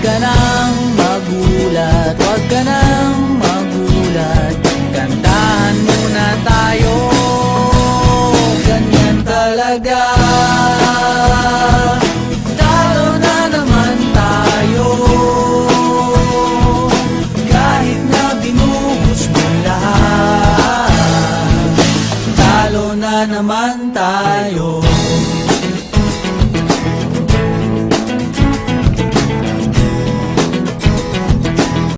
ka nang magulat, huwag ka nang magulat. Kantahan muna tayo, ganyan talaga. Talo na naman tayo, kahit na binuhos mo lahat. Talo na naman tayo.